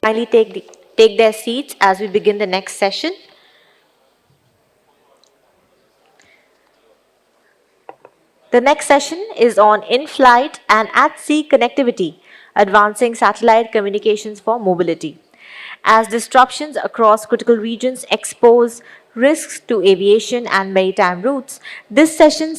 Kindly take their seats as we begin the next session. The next session is on in-flight and at-sea connectivity, advancing satellite communications for mobility. As disruptions across critical regions expose risks to aviation and maritime routes, this session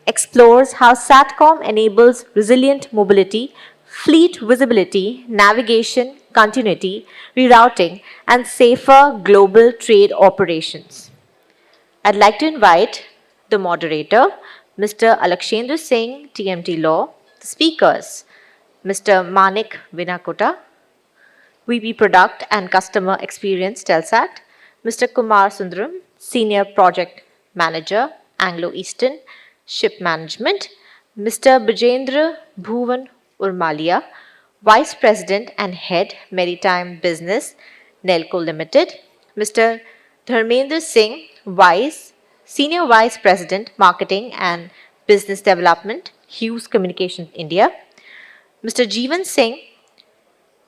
explores how SATCOM enables resilient mobility, fleet visibility, navigation, continuity, rerouting, and safer global trade operations. I'd like to invite the moderator, Mr. Alaqshendra Singh, TMT Law, the speakers, Mr. Manik Vinnakota, VP Product and Customer Experience, Telesat, Mr. Kumar Sundaram, Senior Project Manager, Anglo-Eastern Shipmanagement, Mr. Brajendra Bhuwan Urmalia, Vice President and Head, Maritime Business, Nelco Limited, Mr. Dharmendar Singh, Senior Vice President, Marketing and Business Development, Hughes Communications India, Mr. Jeevan Singh,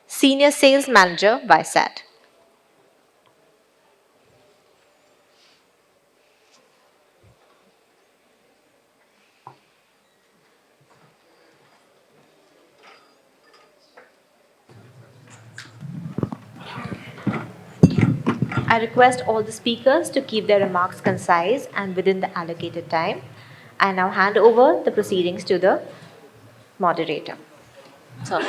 Senior Sales Manager, Viasat. I request all the speakers to keep their remarks concise and within the allocated time. I now hand over the proceedings to the moderator. So,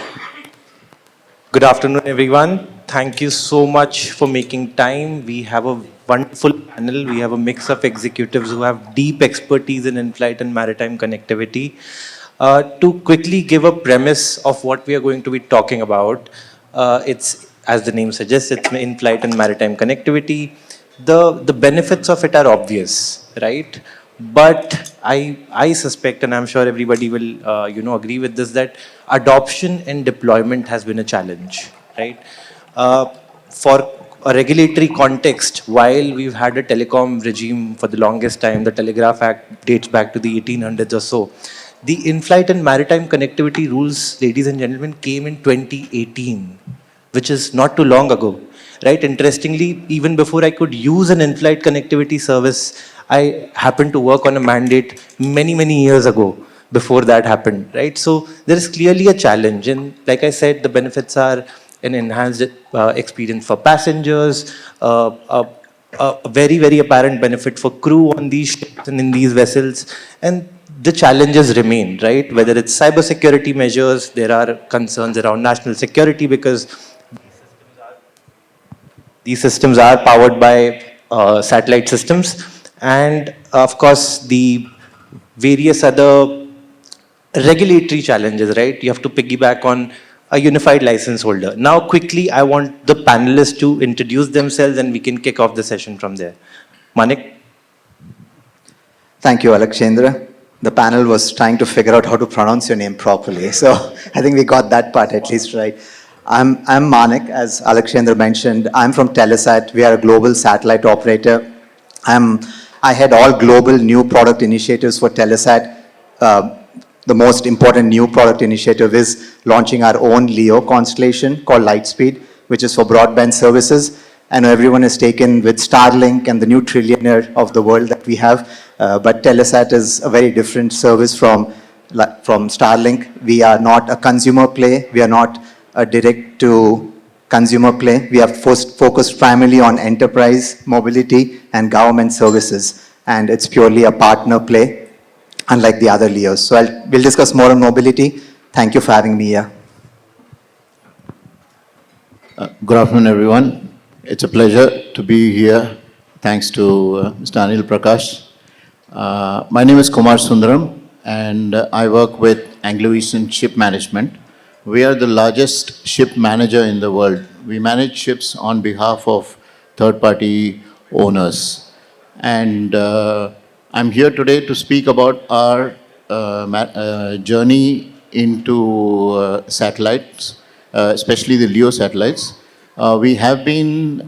Good afternoon, everyone. Thank you so much for making time. We have a wonderful panel. We have a mix of executives who have deep expertise in in-flight and maritime connectivity. To quickly give a premise of what we are going to be talking about, it's, as the name suggests, it's in-flight and maritime connectivity. The benefits of it are obvious, right? But I suspect, and I'm sure everybody will agree with this, that adoption and deployment has been a challenge, right? For a regulatory context, while we've had a telecom regime for the longest time, the Telegraph Act dates back to the 1800s or so. The in-flight and maritime connectivity rules, ladies and gentlemen, came in 2018, which is not too long ago, right? Interestingly, even before I could use an in-flight connectivity service, I happened to work on a mandate many years ago before that happened, right? So there is clearly a challenge. And like I said, the benefits are an enhanced experience for passengers, a very apparent benefit for crew on these ships and in these vessels. And the challenges remain, right? Whether it's cybersecurity measures, there are concerns around national security because these systems are powered by satellite systems. And of course, the various other regulatory challenges, right? You have to piggyback on a unified license holder. Now, quickly, I want the panelists to introduce themselves and we can kick off the session from there. Manik? Thank you, Alaqshendra. The panel was trying to figure out how to pronounce your name properly. So I think we got that part at least right. I'm Manik, as Alaqshendra mentioned. I'm from Telesat. We are a global satellite operator. I head all global new product initiatives for Telesat. The most important new product initiative is launching our own LEO constellation called Lightspeed, which is for broadband services. I know everyone is taken with Starlink and the new trillionaire of the world that we have, but Telesat is a very different service from Starlink. We are not a consumer play. We are not a direct-to-consumer play. We are focused primarily on enterprise, mobility, and government services, and it's purely a partner play, unlike the other LEOs. So we'll discuss more on mobility. Thank you for having me here. Good afternoon, everyone. It's a pleasure to be here. Thanks to Mr. Anil Prakash. My name is Kumar Sundaram, and I work with Anglo-Eastern Shipmanagement. We are the largest ship manager in the world. We manage ships on behalf of third-party owners. And I'm here today to speak about our journey into satellites, especially the LEO satellites. We have been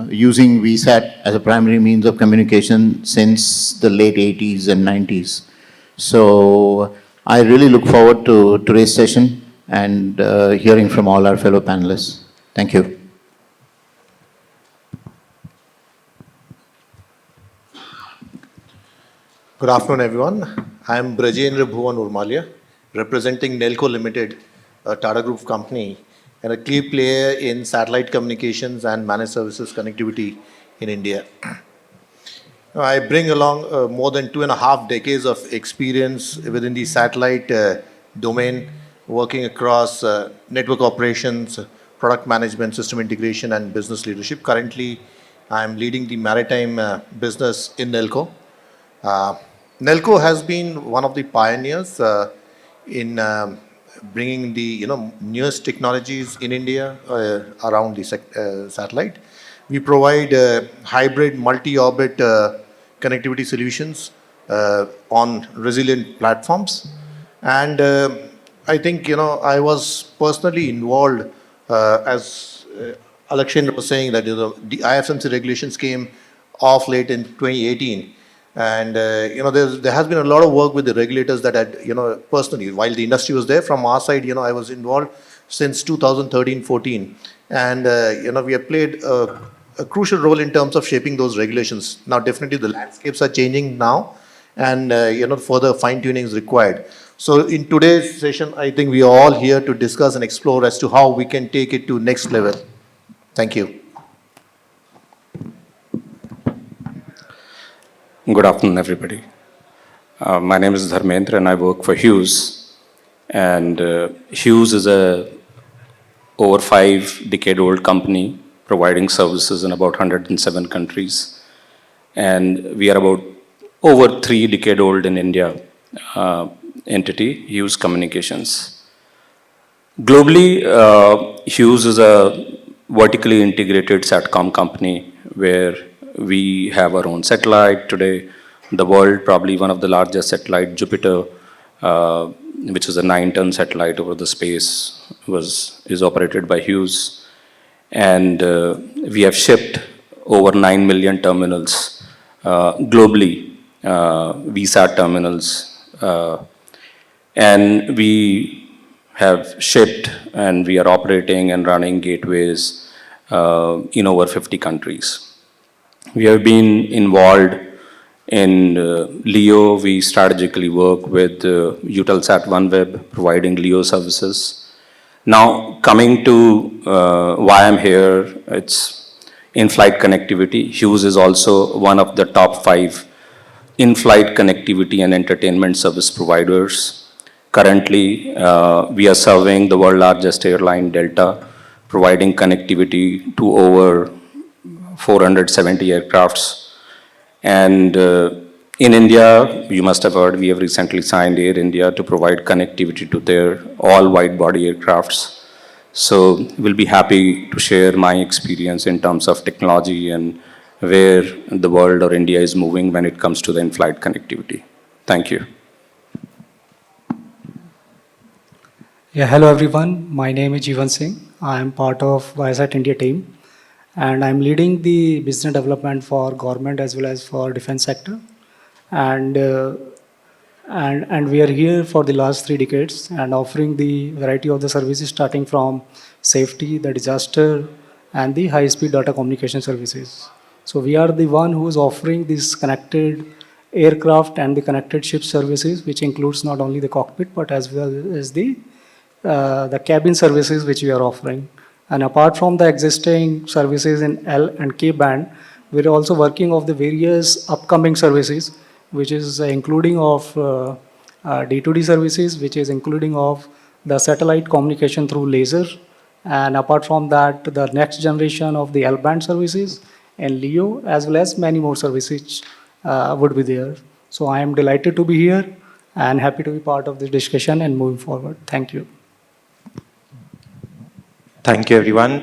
using Viasat as a primary means of communication since the late 80s and 90s. So I really look forward to today's session, and hearing from all our fellow panelists. Thank you. Good afternoon, everyone. I am Brajendra Bhuwan Urmalia, representing Nelco Limited, a Tata Group company, and a key player in satellite communications and managed services connectivity in India. I bring along more than 2.5 decades of experience within the satellite domain, working across network operations, product management, system integration, and business leadership. Currently, I am leading the maritime business in Nelco. Nelco has been one of the pioneers in bringing the newest technologies in India around the satellite. We provide hybrid multi-orbit connectivity solutions on resilient platforms, and I think I was personally involved as Alaqshendra was saying that the IFMC regulations came off late in 2018. And there has been a lot of work with the regulators that had personally, while the industry was there, from our side I was involved since 2013-14, and we have played a crucial role in terms of shaping those regulations. Now definitely the landscapes are changing now, and further fine tuning is required. So in today's session, I think we are all here to discuss and explore as to how we can take it to next level. Thank you. Good afternoon, everybody. My name is Dharmendar and I work for Hughes. And Hughes is a over 5-decade-old company providing services in about 107 countries. And we are about over 3-decade-old in India entity, Hughes Communications. Globally, Hughes is a vertically integrated SATCOM company where we have our own satellite today. The world, probably one of the largest satellite, Jupiter, which is a 9-ton satellite over the space, is operated by Hughes. And we have shipped over 9 million terminals globally, Viasat terminals. And we have shipped and we are operating and running gateways in over 50 countries. We have been involved in LEO. We strategically work with Eutelsat OneWeb, providing LEO services. Now, coming to why I'm here, it's in-flight connectivity. Hughes is also one of the top 5 in-flight connectivity and entertainment service providers. Currently, we are serving the world's largest airline, Delta, providing connectivity to over 470 aircrafts. And in India, you must have heard, we have recently signed Air India to provide connectivity to their all wide-body aircrafts. So we'll be happy to share my experience in terms of technology and where the world or India is moving when it comes to the in-flight connectivity. Thank you. Yeah, hello everyone. My name is Jeevan Singh. I am part of Viasat India team. And I'm leading the business development for government as well as for defense sector. And we are here for the last 3 decades and offering the variety of the services starting from safety, the disaster, and the high-speed data communication services. So we are the one who is offering this connected aircraft and the connected ship services, which includes not only the cockpit, but as well as the cabin services which we are offering. And apart from the existing services in L and K band, we're also working on the various upcoming services, which is including of D2D services, which is including of the satellite communication through laser. And apart from that, the next generation of the L band services and LEO, as well as many more services would be there. So I am delighted to be here and happy to be part of this discussion and moving forward. Thank you. Thank you, everyone.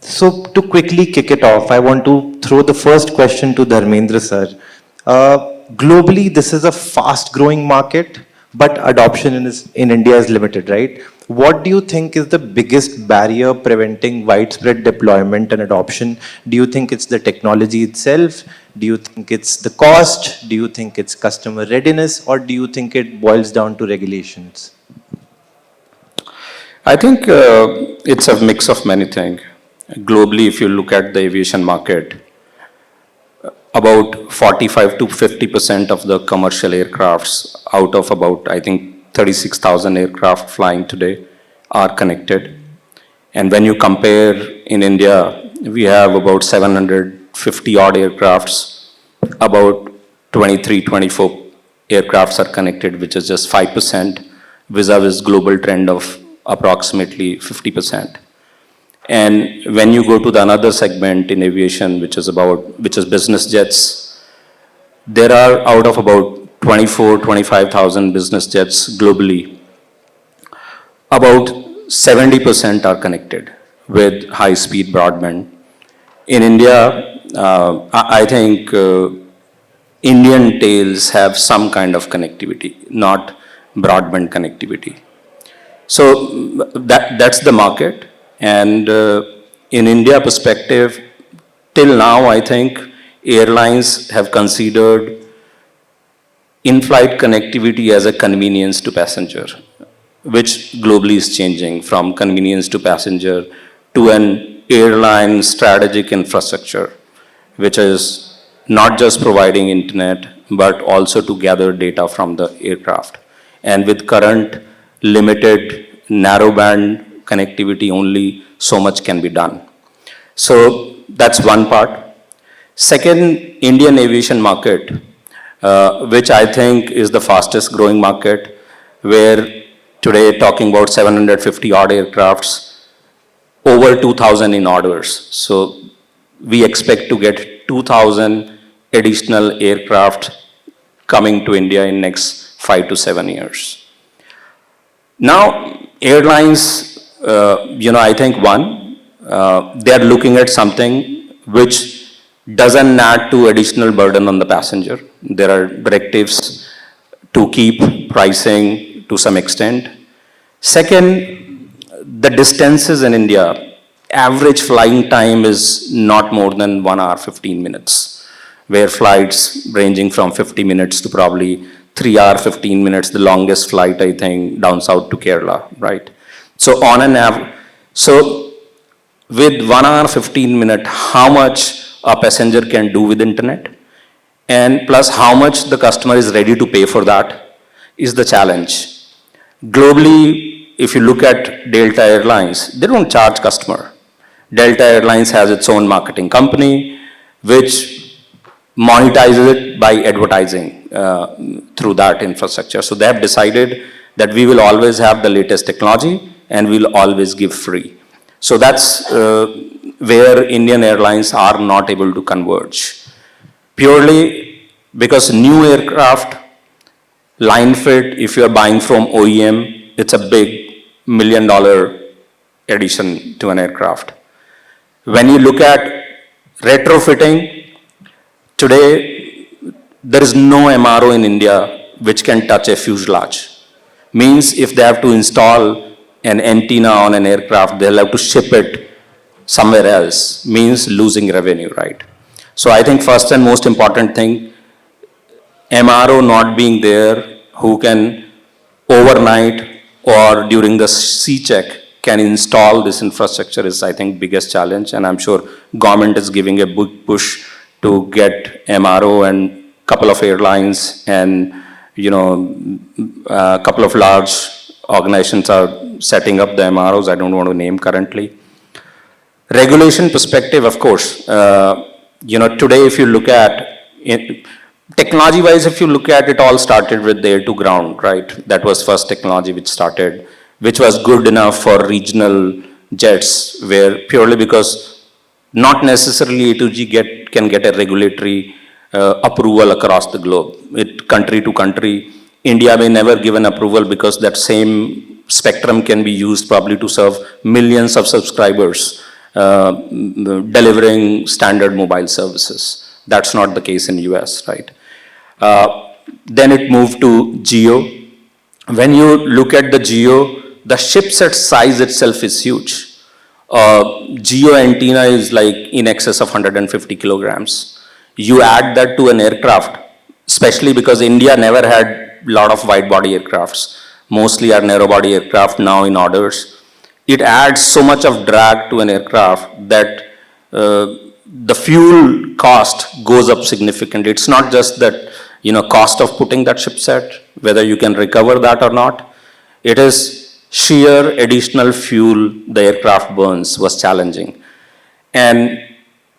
So to quickly kick it off, I want to throw the first question to Dharmendra sir. Globally, this is a fast-growing market, but adoption in India is limited, right? What do you think is the biggest barrier preventing widespread deployment and adoption? Do you think it's the technology itself? Do you think it's the cost? Do you think it's customer readiness? Or do you think it boils down to regulations? I think it's a mix of many things. Globally, if you look at the aviation market, about 45 to 50% of the commercial aircrafts out of about, I think, 36,000 aircraft flying today are connected. And when you compare in India, we have about 750 odd aircrafts, about 23, 24 aircrafts are connected, which is just 5%, vis-a-vis global trend of approximately 50%. And when you go to the another segment in aviation, which is business jets, there are out of about 24, 25,000 business jets globally, about 70% are connected with high-speed broadband. In India, I think Indian tails have some kind of connectivity, not broadband connectivity. So that's the market. And in India perspective, till now, I think airlines have considered in-flight connectivity as a convenience to passenger, which globally is changing from convenience to passenger to an airline strategic infrastructure, which is not just providing internet, but also to gather data from the aircraft. And with current limited narrowband connectivity, only so much can be done. So that's one part. Second, Indian aviation market, which I think is the fastest growing market, where today talking about 750 odd aircrafts, over 2,000 in orders. So we expect to get 2,000 additional aircraft coming to India in next 5 to 7 years. Now, airlines, I think they are looking at something which doesn't add to additional burden on the passenger. There are directives to keep pricing to some extent. Second, the distances in India, average flying time is not more than 1 hour, 15 minutes, where flights ranging from 50 minutes to probably 3 hour, 15 minutes, the longest flight, I think, down south to Kerala, right? So on an average, so with 1 hour, 15 minute, how much a passenger can do with internet, and plus how much the customer is ready to pay for that is the challenge. Globally, if you look at Delta Airlines, they don't charge customer. Delta Airlines has its own marketing company, which monetizes it by advertising through that infrastructure. So they have decided that we will always have the latest technology and we'll always give free. So that's where Indian airlines are not able to converge. Purely because new aircraft, line fit, if you're buying from OEM, it's a big $1 million addition to an aircraft. When you look at retrofitting, today there is no MRO in India which can touch a fuselage. Means if they have to install an antenna on an aircraft, they'll have to ship it somewhere else, means losing revenue, right? So I think first and most important thing, MRO not being there, who can overnight or during the C-check can install this infrastructure is, I think, biggest challenge. And I'm sure government is giving a big push to get MRO, and couple of airlines and, a couple of large organizations are setting up the MROs. I don't want to name currently. Regulation perspective, of course, today if you look at it, technology-wise, if you look at it, all started with the air-to-ground, right? That was first technology which started, which was good enough for regional jets, where purely because not necessarily A2G can get a regulatory approval across the globe. Country to country, India may never give an approval because that same spectrum can be used probably to serve millions of subscribers, delivering standard mobile services. That's not the case in US, right? Then it moved to GEO. When you look at the GEO, the chipset size itself is huge. GEO antenna is like in excess of 150 kilograms. You add that to an aircraft, especially because India never had a lot of wide body aircrafts. Mostly are narrow body aircraft now in orders. it adds so much of drag to an aircraft that the fuel cost goes up significantly. It's not just that, cost of putting that shipset, whether you can recover that or not. It is sheer additional fuel the aircraft burns was challenging. And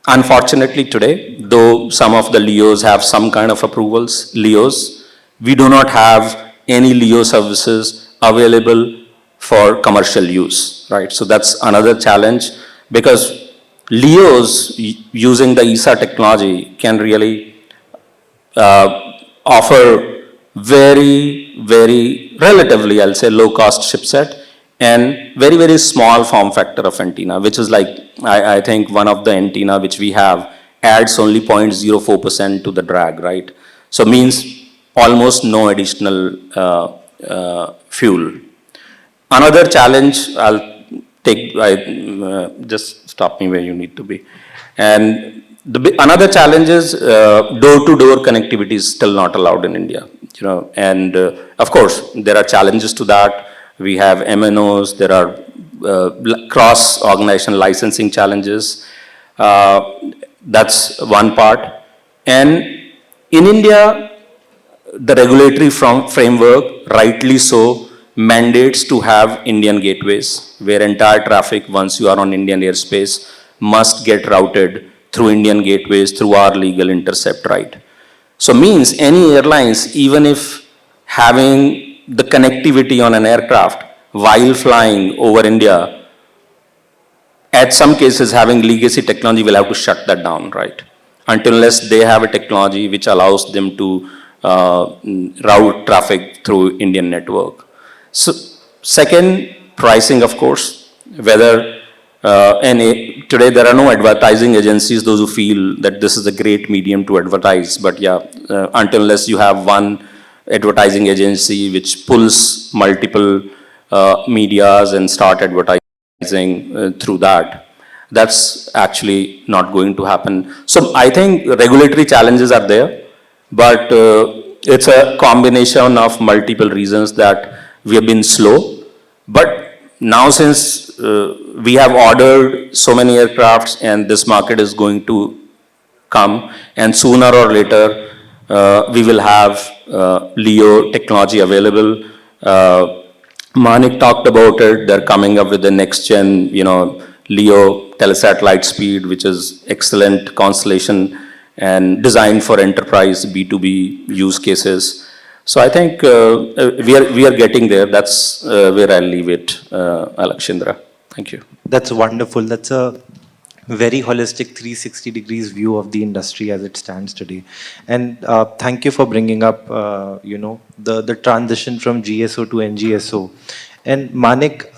unfortunately today, though some of the LEOs have some kind of approvals, we do not have any LEO services available for commercial use, right? So that's another challenge, because LEOs using the ESA technology can really offer very, very relatively, I'll say, low-cost chipset and very, very small form factor of antenna, which is like, I think one of the antenna which we have adds only 0.04% to the drag, right? So means almost no additional fuel. Another challenge, just stop me where you need to be. And another challenge is door-to-door connectivity is still not allowed in India. And of course, there are challenges to that. We have MNOs, there are cross-organization licensing challenges. That's one part. And in India, the regulatory framework, rightly so, mandates to have Indian gateways, where entire traffic, once you are on Indian airspace, must get routed through Indian gateways, through our legal intercept, right? So means any airlines, even if having the connectivity on an aircraft while flying over India, at some cases having legacy technology will have to shut that down, right? Unless they have a technology which allows them to route traffic through Indian network. So second, pricing, of course, whether today there are no advertising agencies, those who feel that this is a great medium to advertise, but yeah, unless you have one advertising agency which pulls multiple medias and start advertising through that, that's actually not going to happen. So I think regulatory challenges are there, but it's a combination of multiple reasons that we have been slow. But now since we have ordered so many aircrafts and this market is going to come, and sooner or later we will have LEO technology available. Manik talked about it. They're coming up with the next gen, LEO Telesat Lightspeed, which is excellent constellation and designed for enterprise B2B use cases. So I think we are getting there. That's where I'll leave it, Alaqshendra. Thank you. That's wonderful. That's a very holistic 360 degrees view of the industry as it stands today. And thank you for bringing up, the transition from GSO to NGSO. And Manik,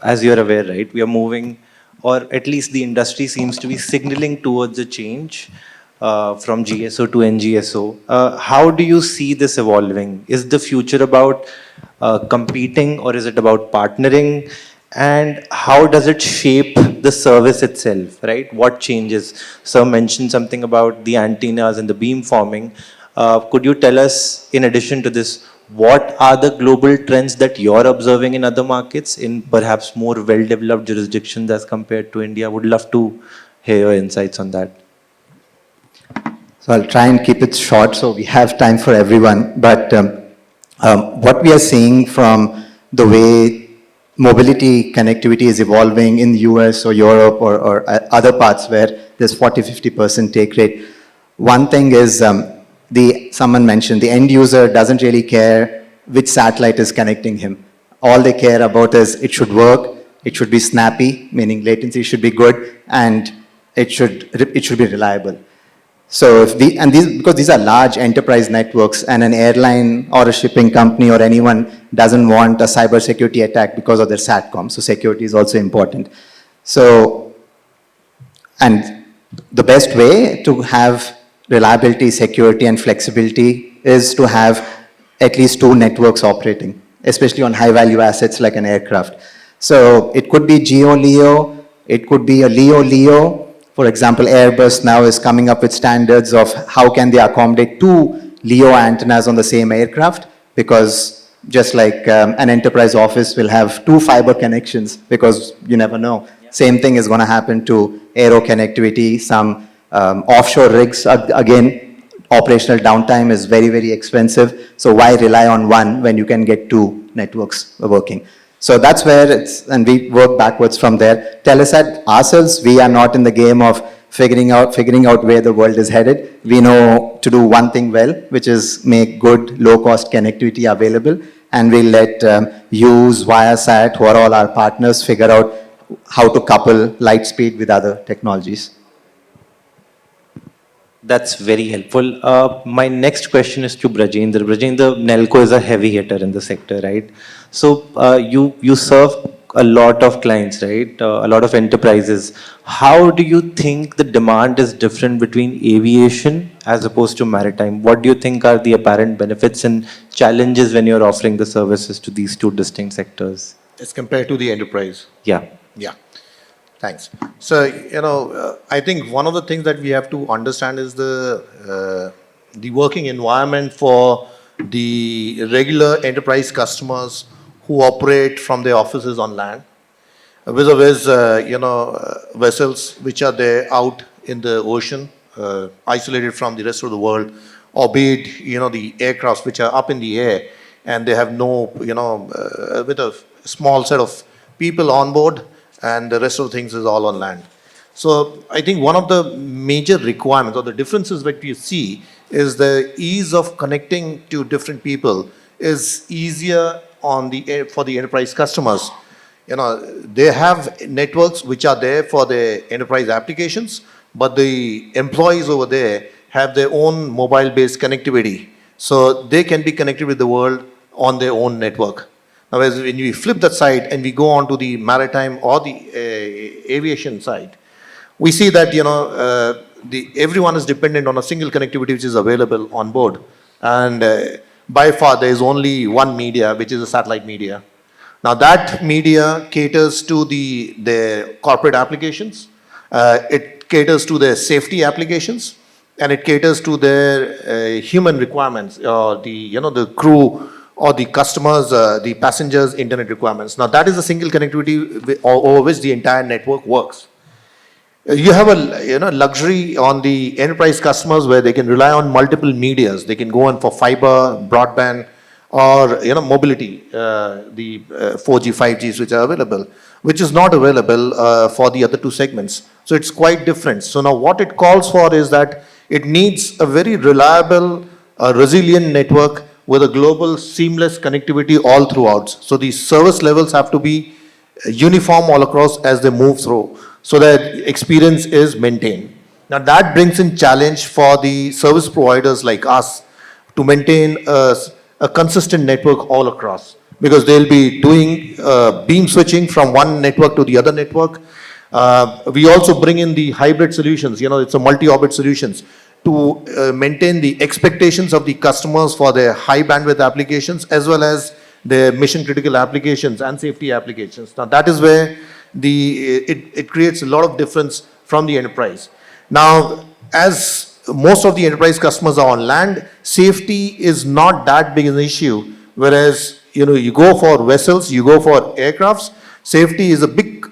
as you're aware, right, we are moving, or at least the industry seems to be signaling towards a change from GSO to NGSO. How do you see this evolving? Is the future about competing, or is it about partnering? And how does it shape the service itself, right? What changes? Sir mentioned something about the antennas and the beam forming. Could you tell us, in addition to this, what are the global trends that you're observing in other markets, in perhaps more well-developed jurisdictions as compared to India? Would love to hear your insights on that. So I'll try and keep it short so we have time for everyone. But what we are seeing from the way mobility connectivity is evolving in the US or Europe or other parts where there's 40-50% take rate, one thing is someone mentioned the end user doesn't really care which satellite is connecting him. All they care about is it should work, it should be snappy, meaning latency should be good, and it should be reliable. So because these are large enterprise networks, and an airline or a shipping company or anyone doesn't want a cybersecurity attack because of their SATCOM. So security is also important. So, and the best way to have reliability, security, and flexibility is to have at least 2 networks operating, especially on high value assets like an aircraft. So it could be GEO-LEO, it could be a LEO-LEO. For example, Airbus now is coming up with standards of how can they accommodate 2 LEO antennas on the same aircraft, because just like an enterprise office will have 2 fiber connections, because you never know. Same thing is going to happen to aero connectivity, some offshore rigs. Again, operational downtime is very, very expensive. So why rely on one when you can get 2 networks working? So that's where it's, and we work backwards from there. Telesat ourselves, we are not in the game of figuring out where the world is headed. We know to do one thing well, which is make good, low-cost connectivity available, and we'll let Hughes, Viasat, who are all our partners, figure out how to couple light speed with other technologies. That's very helpful. My next question is to Brajendra. Brajendra, Nelco is a heavy hitter in the sector, right? So you serve a lot of clients, right? A lot of enterprises. How do you think the demand is different between aviation as opposed to maritime? What do you think are the apparent benefits and challenges when you're offering the services to these 2 distinct sectors? As compared to the enterprise. Yeah. Yeah. Thanks. So, I think one of the things that we have to understand is the working environment for the regular enterprise customers who operate from their offices on land, vis-a-vis, vessels which are there out in the ocean, isolated from the rest of the world, or be it, the aircrafts which are up in the air and they have no, with a small set of people on board, and the rest of the things is all on land. So I think one of the major requirements or the differences that we see is the ease of connecting to different people is easier for the enterprise customers. They have networks which are there for their enterprise applications, but the employees over there have their own mobile-based connectivity. So they can be connected with the world on their own network. Now, as when we flip that side and we go on to the maritime or the aviation side, we see that everyone is dependent on a single connectivity which is available on board, and by far there is only one media, which is a satellite media. Now that media caters to their corporate applications, it caters to their safety applications, and it caters to their human requirements, or the crew or the customers, the passengers' internet requirements. Now that is a single connectivity over which the entire network works. You have a luxury on the enterprise customers where they can rely on multiple medias. They can go on for fiber, broadband, or mobility, the 4G, 5Gs which are available, which is not available for the other 2 segments. So it's quite different. So now what it calls for is that it needs a very reliable, resilient network with a global seamless connectivity all throughout. So the service levels have to be uniform all across as they move through, so that experience is maintained. Now that brings in challenge for the service providers like us to maintain a consistent network all across, because they'll be doing beam switching from one network to the other network. We also bring in the hybrid solutions, it's a multi-orbit solutions, to maintain the expectations of the customers for their high bandwidth applications as well as their mission critical applications and safety applications. Now that is where it creates a lot of difference from the enterprise. Now, as most of the enterprise customers are on land, safety is not that big an issue, whereas you go for vessels, you go for aircrafts, safety is a big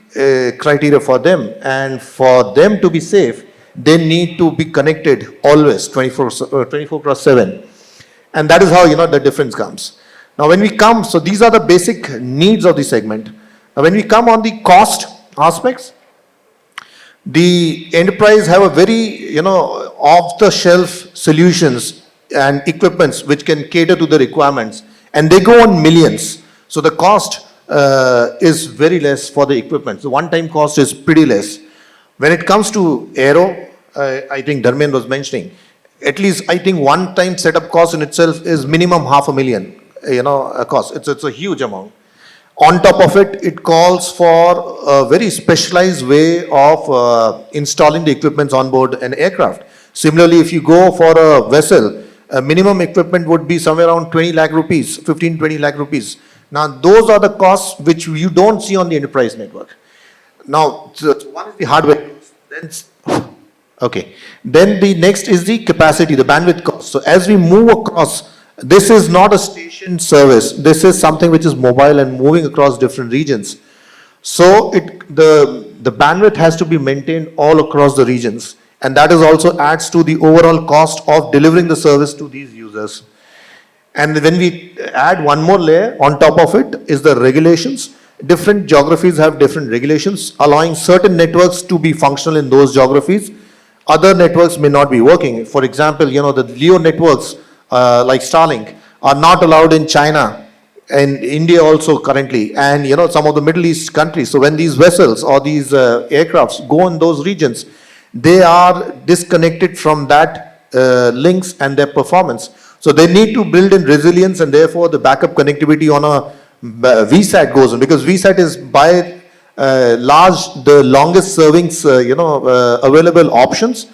criteria for them, and for them to be safe, they need to be connected always 24/7, and that is how the difference comes. Now when we come, so these are the basic needs of the segment. Now when we come on the cost aspects, the enterprise have a very off-the-shelf solutions and equipments which can cater to the requirements, and they go on millions. So the cost is very less for the equipment. The one-time cost is pretty less. When it comes to aero, I think Dharmendar was mentioning, at least I think one-time setup cost in itself is minimum $500,000, a cost. It's a huge amount. On top of it, it calls for a very specialized way of installing the equipment on board an aircraft. Similarly, if you go for a vessel, a minimum equipment would be somewhere around 20 lakh rupees, 15, 20 lakh rupees. Now, those are the costs which you don't see on the enterprise network. Now, so one is the hardware cost. Then the next is the capacity, the bandwidth cost. So as we move across This is not a station service. This is something which is mobile and moving across different regions. So the bandwidth has to be maintained all across the regions. And that is also adds to the overall cost of delivering the service to these users. And when we add one more layer on top of it is the regulations. Different geographies have different regulations, allowing certain networks to be functional in those geographies. Other networks may not be working. For example, the LEO networks like Starlink are not allowed in China and India also currently, and some of the Middle East countries. So when these vessels or these aircrafts go in those regions, they are disconnected from that links and their performance. So they need to build in resilience, and therefore the backup connectivity on a VSAT goes on, because VSAT is by large the longest serving available options,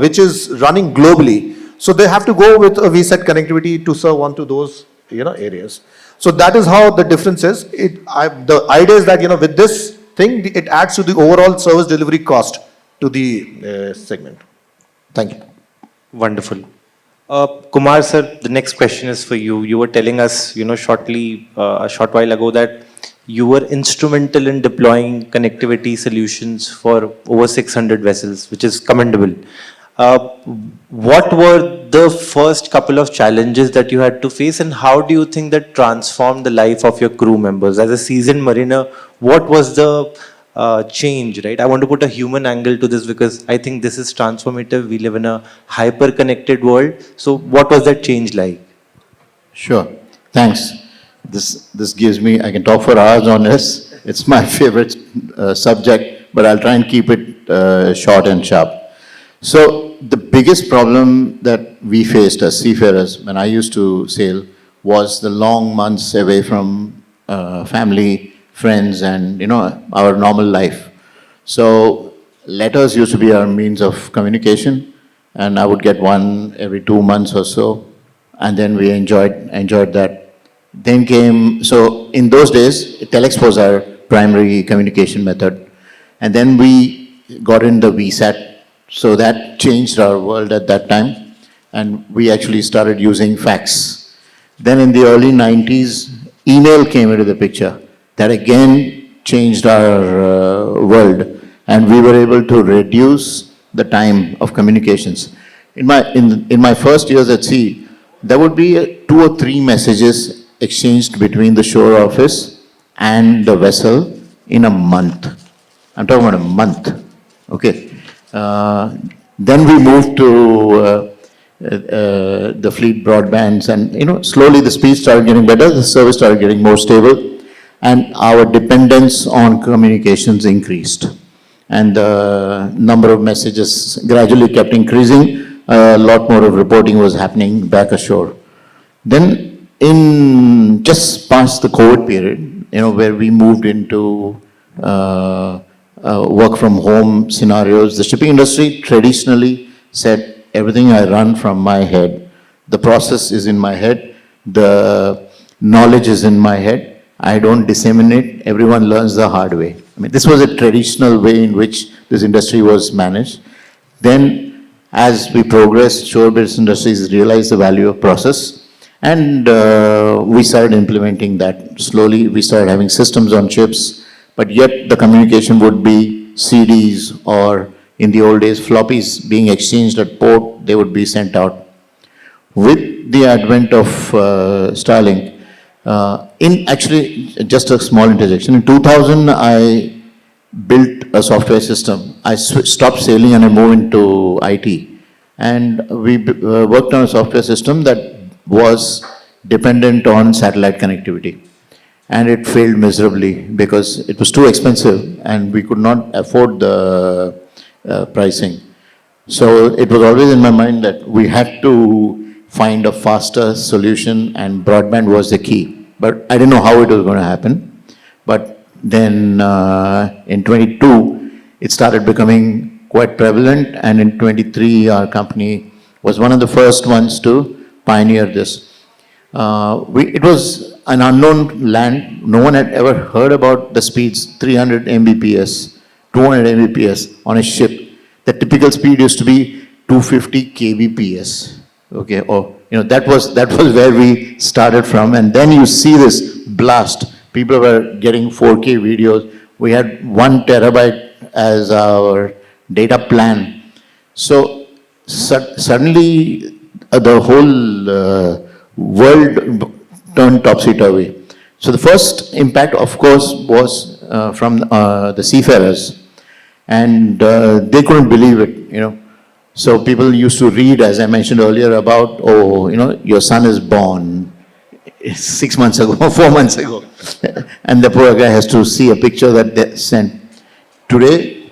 which is running globally. So they have to go with a VSAT connectivity to serve onto those areas. So that is how the difference is. The idea is that with this thing it adds to the overall service delivery cost to the segment. Thank you. Wonderful. Kumar sir, the next question is for you. You were telling us, shortly, a short while ago that you were instrumental in deploying connectivity solutions for over 600 vessels, which is commendable. What were the first couple of challenges that you had to face, and how do you think that transformed the life of your crew members? As a seasoned mariner, what was the change, right? I want to put a human angle to this because I think this is transformative. We live in a hyper-connected world. So what was that change like? Sure. Thanks. This gives me, I can talk for hours on this. It's my favorite subject, but I'll try and keep it short and sharp. So the biggest problem that we faced as seafarers when I used to sail was the long months away from family, friends, and our normal life. So letters used to be our means of communication, and I would get one every 2 months or so, and then we enjoyed that. Then came, so in those days, telex was our primary communication method, and then we got in the VSAT, so that changed our world at that time, and we actually started using fax. Then in the early 90s, email came into the picture. That again changed our world, and we were able to reduce the time of communications. In my first years at sea, there would be 2 or 3 messages exchanged between the shore office and the vessel in a month. I'm talking about a month. Okay. Then we moved to the fleet broadbands, and slowly the speed started getting better, the service started getting more stable, and our dependence on communications increased. And the number of messages gradually kept increasing. A lot more of reporting was happening back ashore. Then in just past the COVID period, where we moved into work from home scenarios, the shipping industry traditionally said, everything I run from my head, the process is in my head, the knowledge is in my head, I don't disseminate, everyone learns the hard way. I mean, this was a traditional way in which this industry was managed. Then, as we progressed, shore-based industries realized the value of process, and we started implementing that. Slowly, we started having systems on ships, but yet the communication would be CDs, or in the old days, floppies being exchanged at port, they would be sent out. With the advent of Starlink, just a small interjection, in 2000, I built a software system. I stopped sailing and I moved into IT. And we worked on a software system that was dependent on satellite connectivity. And it failed miserably because it was too expensive and we could not afford the pricing. So it was always in my mind that we had to find a faster solution, and broadband was the key. But I didn't know how it was going to happen. But then in 22, it started becoming quite prevalent, and in 23, our company was one of the first ones to pioneer this. It was an unknown land. No one had ever heard about the speeds, 300 Mbps, 200 Mbps on a ship. The typical speed used to be 250 kbps. Okay, or, that was where we started from. And then you see this blast. People were getting 4K videos. We had 1 terabyte as our data plan. So suddenly the whole world turned topsy-turvy. So the first impact, of course, was from the seafarers, and they couldn't believe it. So people used to read, as I mentioned earlier, about, oh, your son is born 6 months ago, 4 months ago, and the poor guy has to see a picture that they sent. Today,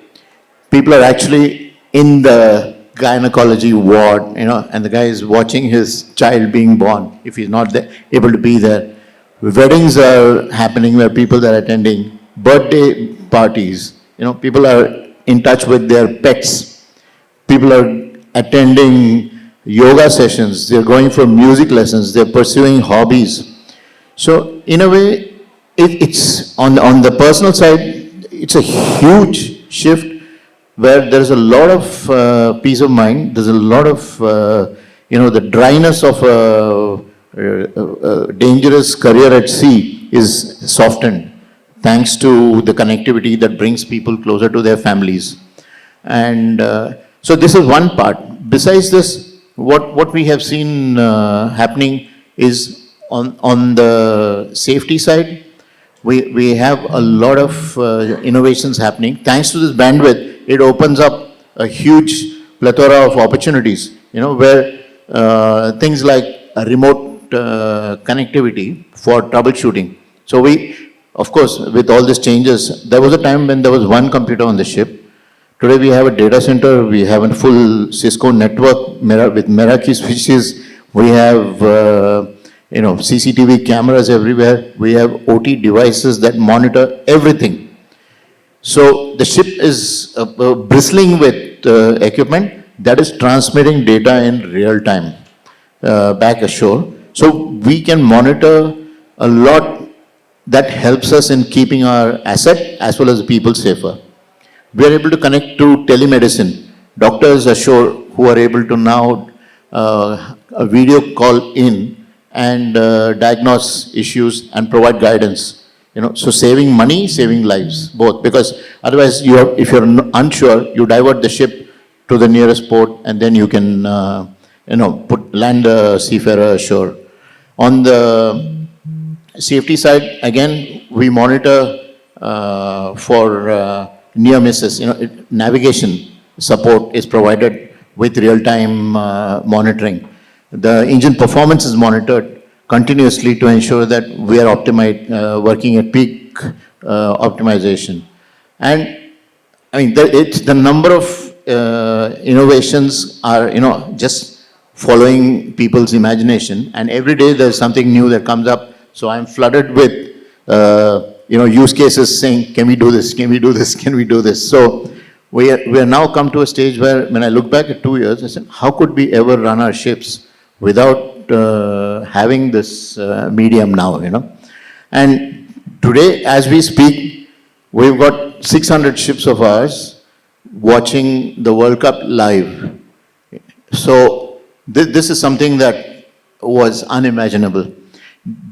people are actually in the gynecology ward, and the guy is watching his child being born, if he's not there, able to be there. Weddings are happening where people are attending, birthday parties, people are in touch with their pets, people are attending yoga sessions, they're going for music lessons, they're pursuing hobbies. So in a way, it's on the personal side, it's a huge shift where there's a lot of peace of mind, there's a lot of, the dryness of a dangerous career at sea is softened thanks to the connectivity that brings people closer to their families. And so this is one part. Besides this, what we have seen happening is on the safety side, we have a lot of innovations happening. Thanks to this bandwidth, it opens up a huge plethora of opportunities, where things like a remote connectivity for troubleshooting. So of course, with all these changes, there was a time when there was one computer on the ship. Today we have a data center, we have a full Cisco network with Meraki switches, we have CCTV cameras everywhere, we have OT devices that monitor everything. So the ship is bristling with equipment that is transmitting data in real time back ashore. So we can monitor a lot that helps us in keeping our asset as well as people safer. We are able to connect to telemedicine. Doctors ashore who are able to now a video call in and diagnose issues and provide guidance. So saving money, saving lives, both. Because otherwise, if you're unsure, you divert the ship to the nearest port, and then you can, land a seafarer ashore. On the safety side, again, we monitor for near misses. Navigation support is provided with real-time monitoring. The engine performance is monitored continuously to ensure that we are working at peak optimization. And I mean, the number of innovations are, just following people's imagination, and every day there's something new that comes up. So I'm flooded with, use cases saying, can we do this? Can we do this? Can we do this? So we are now come to a stage where when I look back at 2 years, I said, how could we ever run our ships without having this medium now, And today, as we speak, we've got 600 ships of ours watching the World Cup live. So this is something that was unimaginable.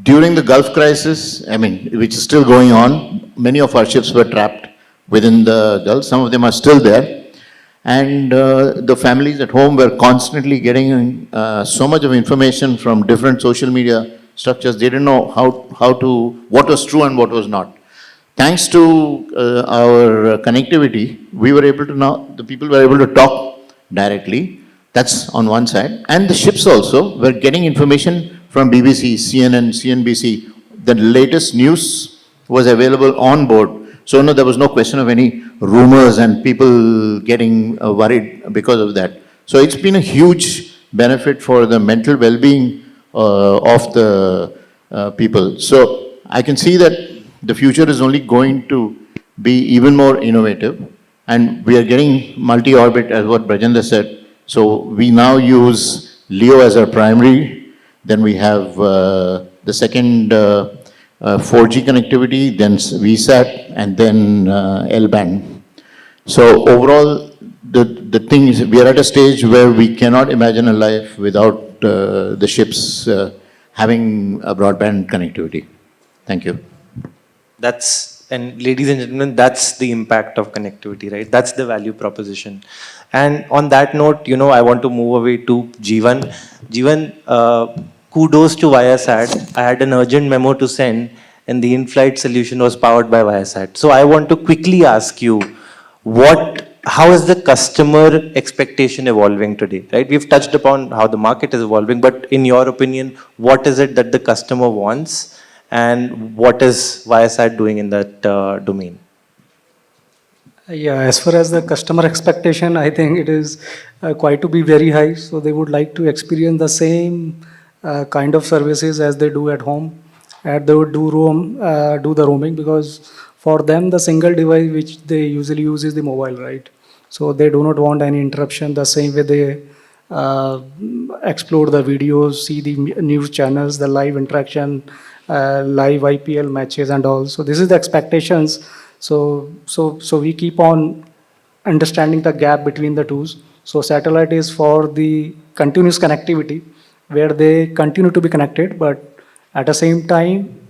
During the Gulf crisis, which is still going on, many of our ships were trapped within the Gulf. Some of them are still there. And the families at home were constantly getting so much of information from different social media structures. They didn't know what was true and what was not. Thanks to our connectivity, the people were able to talk directly. That's on one side. And the ships also were getting information from BBC, CNN, CNBC. The latest news was available on board. So no, there was no question of any rumors and people getting worried because of that. So it's been a huge benefit for the mental well-being of the people. So I can see that the future is only going to be even more innovative. And we are getting multi-orbit, as what Brajendra said. So we now use LEO as our primary. Then we have the second 4G connectivity, then Viasat, and then L-band. So overall, the thing is, we are at a stage where we cannot imagine a life without the ships having a broadband connectivity. Thank you. And ladies and gentlemen, that's the impact of connectivity, right? That's the value proposition. And on that note, I want to move away to Jeevan. Jeevan, kudos to Viasat. I had an urgent memo to send, and the in-flight solution was powered by Viasat. So I want to quickly ask you, how is the customer expectation evolving today, right? We've touched upon how the market is evolving, but in your opinion, what is it that the customer wants? And what is Viasat doing in that domain? Yeah, as far as the customer expectation, I think it is quite to be very high. So they would like to experience the same kind of services as they do at home. And they would do the roaming, because for them the single device which they usually use is the mobile, right? So they do not want any interruption. The same way they explore the videos, see the news channels, the live interaction, live IPL matches and all. So this is the expectations. So we keep on understanding the gap between the two. So satellite is for the continuous connectivity, where they continue to be connected, but at the same time,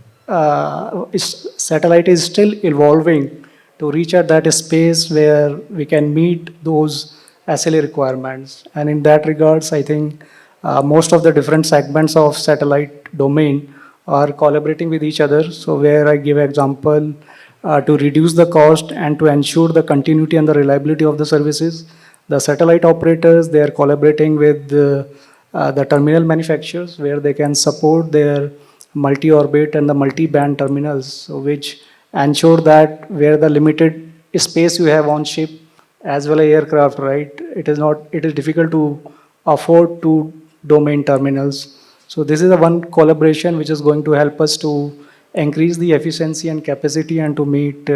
satellite is still evolving to reach at that space where we can meet those SLA requirements. And in that regards, I think most of the different segments of satellite domain are collaborating with each other. So where I give example, to reduce the cost and to ensure the continuity and the reliability of the services, the satellite operators, they are collaborating with the terminal manufacturers, where they can support their multi-orbit and the multi-band terminals, so which ensure that where the limited space you have on ship as well as aircraft, right, it is difficult to afford two domain terminals. So this is the one collaboration which is going to help us to increase the efficiency and capacity and to meet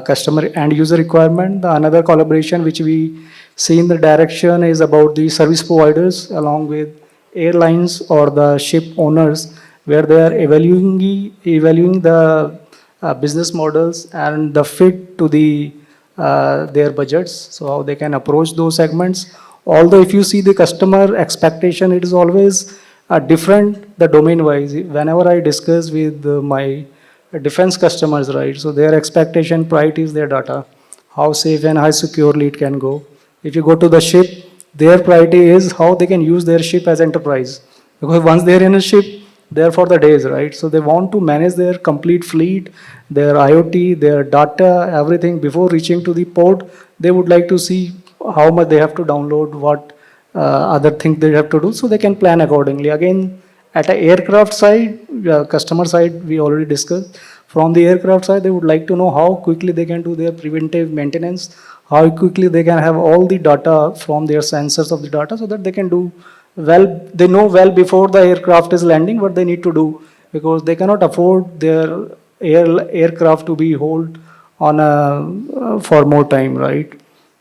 customer and user requirement. The another collaboration which we see in the direction is about the service providers along with airlines or the ship owners, where they are evaluating the business models and the fit to the their budgets, so how they can approach those segments. Although if you see the customer expectation, it is always different the domain wise. Whenever I discuss with my defense customers, right, so their expectation priority is their data, how safe and how securely it can go. If you go to the ship, their priority is how they can use their ship as enterprise, because once they're in a ship, they're for the days, right? So they want to manage their complete fleet, their IoT, their data, everything before reaching to the port. They would like to see how much they have to download, what other things they have to do, so they can plan accordingly. Again, at an aircraft side, customer side, we already discussed. From the aircraft side, they would like to know how quickly they can do their preventive maintenance, how quickly they can have all the data from their sensors of the data, so that they can do well. They know well before the aircraft is landing what they need to do, because they cannot afford their aircraft to be hold on for more time, right?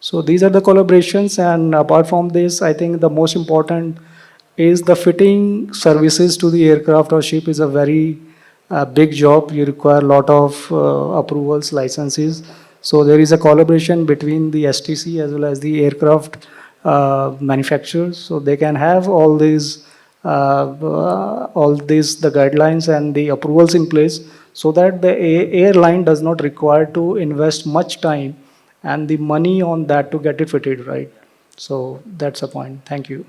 So these are the collaborations, and apart from this, I think the most important is the fitting services to the aircraft or ship is a very big job. You require a lot of approvals, licenses. So there is a collaboration between the STC as well as the aircraft manufacturers, so they can have all these the guidelines and the approvals in place, so that the airline does not require to invest much time and the money on that to get it fitted, right? So that's the point. Thank you.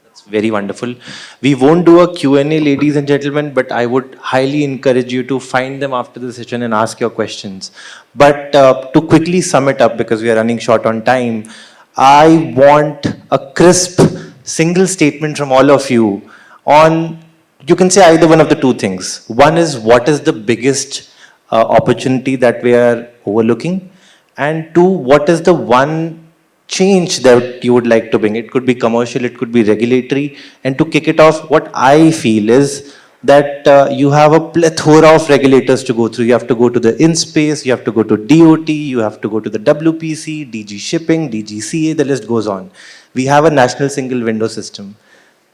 That's very wonderful. We won't do a Q&A, ladies and gentlemen, but I would highly encourage you to find them after the session and ask your questions. But to quickly sum it up, because we are running short on time, I want a crisp single statement from all of you on, you can say either one of the two things. One is, what is the biggest opportunity that we are overlooking? And two, what is the one change that you would like to bring? It could be commercial, it could be regulatory. And to kick it off, what I feel is that you have a plethora of regulators to go through. You have to go to the InSpace, you have to go to DOT, you have to go to the WPC, DG Shipping, DGCA, the list goes on. We have a national single window system.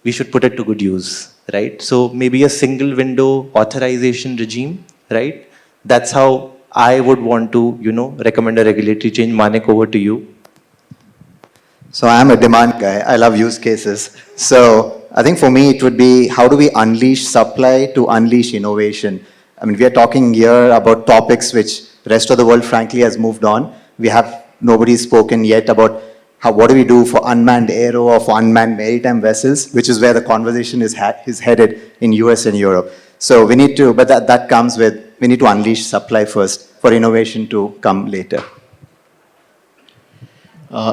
We should put it to good use, right? So maybe a single window authorization regime, right? That's how I would want to, recommend a regulatory change. Manik, over to you. So I'm a demand guy. I love use cases. So I think for me, it would be how do we unleash supply to unleash innovation? I mean, we are talking here about topics which the rest of the world, frankly, has moved on. Nobody's spoken yet about what do we do for unmanned aero or for unmanned maritime vessels, which is where the conversation is headed in US and Europe. So we need to, but that comes with, we need to unleash supply first for innovation to come later.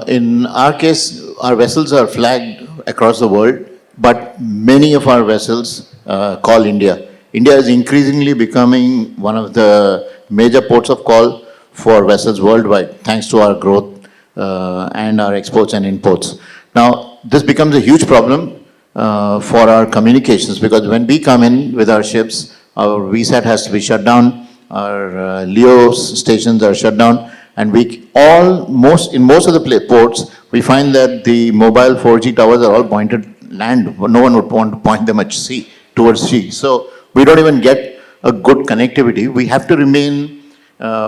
In our case, our vessels are flagged across the world, but many of our vessels call India. India is increasingly becoming one of the major ports of call for vessels worldwide, thanks to our growth and our exports and imports. Now, this becomes a huge problem for our communications, because when we come in with our ships, our VSAT has to be shut down, our LEO stations are shut down, and in most of the ports, we find that the mobile 4G towers are all pointed land. No one would want to point them at sea, towards sea. So we don't even get a good connectivity. We have to remain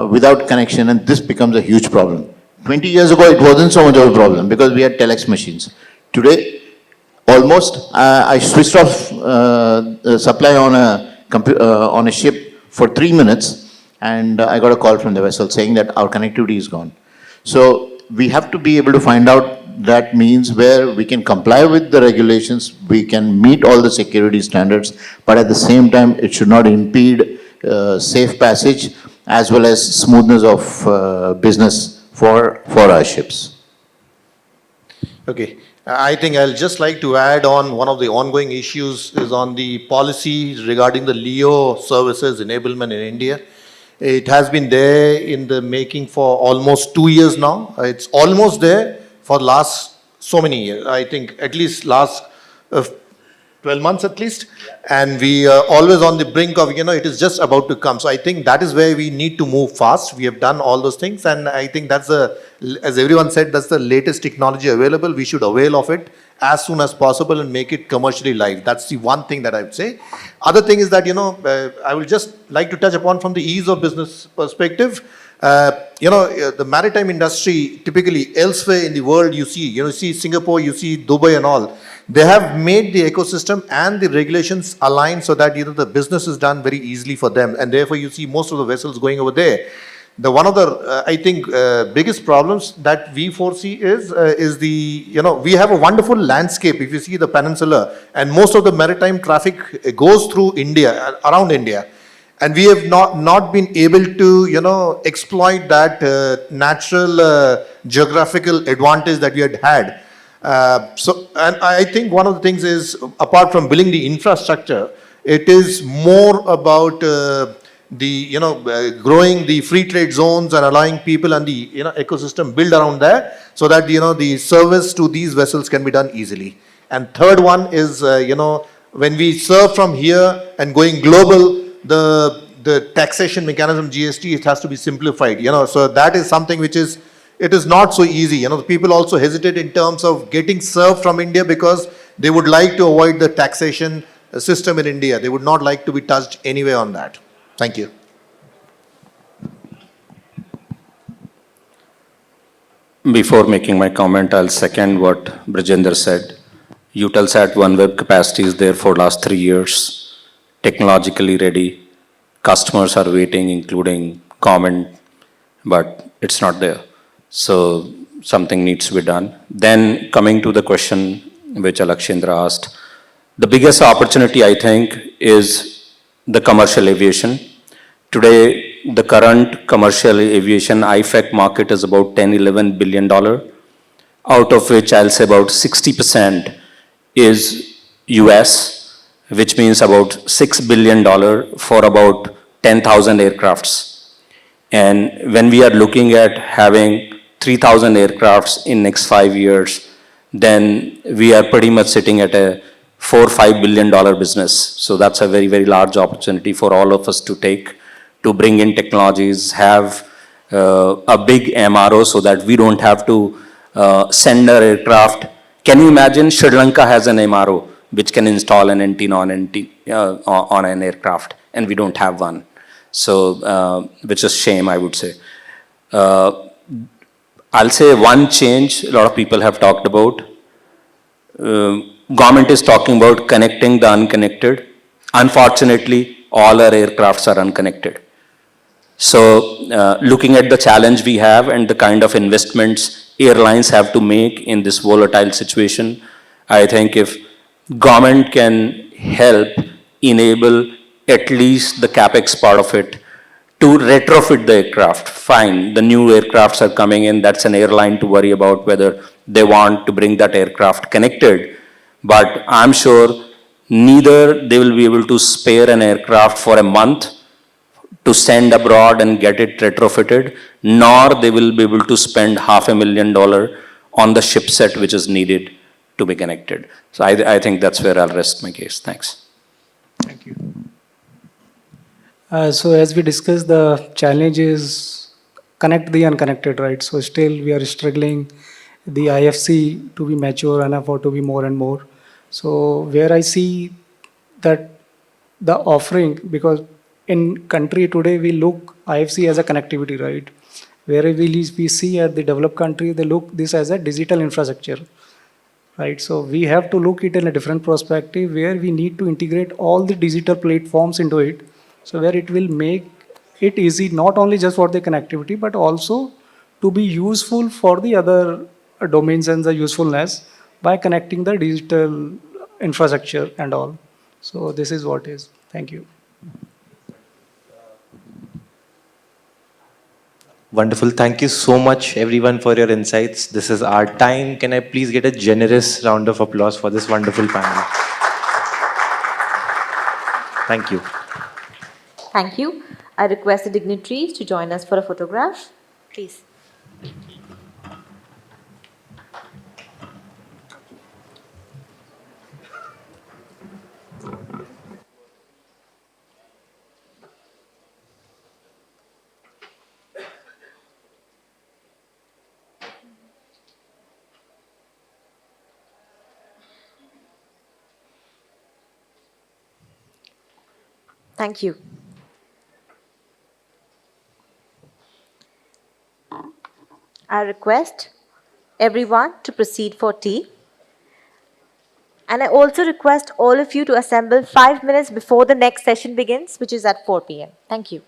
without connection, and this becomes a huge problem. 20 years ago, it wasn't so much of a problem because we had telex machines. Today, almost, I switched off supply on a ship for 3 minutes, and I got a call from the vessel saying that our connectivity is gone. So we have to be able to find out that means where we can comply with the regulations, we can meet all the security standards, but at the same time, it should not impede safe passage as well as smoothness of business for our ships. Okay. I think I'll just like to add on one of the ongoing issues is on the policy regarding the LEO services enablement in India. It has been there in the making for almost 2 years now. It's almost there for last so many years. I think at least last 12 months at least. And we are always on the brink of, it is just about to come. So I think that is where we need to move fast. We have done all those things. And I think that's as everyone said, that's the latest technology available. We should avail of it as soon as possible and make it commercially live. That's the one thing that I would say. Other thing is that, I will just like to touch upon from the ease of business perspective. The maritime industry, typically elsewhere in the world, you see Singapore, you see Dubai and all. They have made the ecosystem and the regulations aligned so that, the business is done very easily for them. And therefore, you see most of the vessels going over there. One of the, I think, biggest problems that we foresee is we have a wonderful landscape. If you see the peninsula, and most of the maritime traffic goes through India, around India. And we have not been able to, exploit that natural geographical advantage that we had. And I think one of the things is, apart from building the infrastructure, it is more about growing the free trade zones and allowing people and the ecosystem build around there, so that the service to these vessels can be done easily. And third one is when we serve from here and going global, the taxation mechanism GST, it has to be simplified. So that is something which is, it is not so easy. People also hesitate in terms of getting served from India because they would like to avoid the taxation system in India. They would not like to be touched anywhere on that. Thank you. Before making my comment, I'll second what Brajendra said. Eutelsat OneWeb capacity is there for last 3 years, technologically ready. Customers are waiting, including comment, but it's not there. So something needs to be done. Then coming to the question which Alaqshendra asked, the biggest opportunity, I think, is the commercial aviation. Today, the current commercial aviation IFAC market is about $10–11 billion, out of which I'll say about 60% is US, which means about $6 billion for about 10,000 aircrafts. And when we are looking at having 3,000 aircrafts in next 5 years, then we are pretty much sitting at a $4–5 billion business. So that's a very, very large opportunity for all of us to take, to bring in technologies, have a big MRO so that we don't have to send our aircraft. Can you imagine Sri Lanka has an MRO which can install an antenna on an aircraft, and we don't have one. So, which is shame, I would say. I'll say one change a lot of people have talked about. government is talking about connecting the unconnected. Unfortunately, all our aircrafts are unconnected. So looking at the challenge we have and the kind of investments airlines have to make in this volatile situation, I think if government can help enable at least the capex part of it to retrofit the aircraft, fine, the new aircrafts are coming in, that's an airline to worry about whether they want to bring that aircraft connected. But I'm sure neither they will be able to spare an aircraft for a month to send abroad and get it retrofitted, nor they will be able to spend $500,000 on the ship set which is needed to be connected. So I think that's where I'll rest my case. Thanks. Thank you. So as we discussed, the challenge is connect the unconnected, right? So still we are struggling the IFC to be mature enough or to be more and more. So where I see that the offering, because in country today we look IFC as a connectivity, right? Where we see at the developed country, they look this as a digital infrastructure, right? So we have to look it in a different perspective where we need to integrate all the digital platforms into it. So where it will make it easy, not only just for the connectivity, but also to be useful for the other domains and the usefulness by connecting the digital infrastructure and all. So this is what is. Thank you. Wonderful. Thank you so much, everyone, for your insights. This is our time. Can I please get a generous round of applause for this wonderful panel? Thank you. Thank you. I request the dignitaries to join us for a photograph. Please. Thank you. I request everyone to proceed for tea. And I also request all of you to assemble 5 minutes before the next session begins, which is at 4 p.m. Thank you.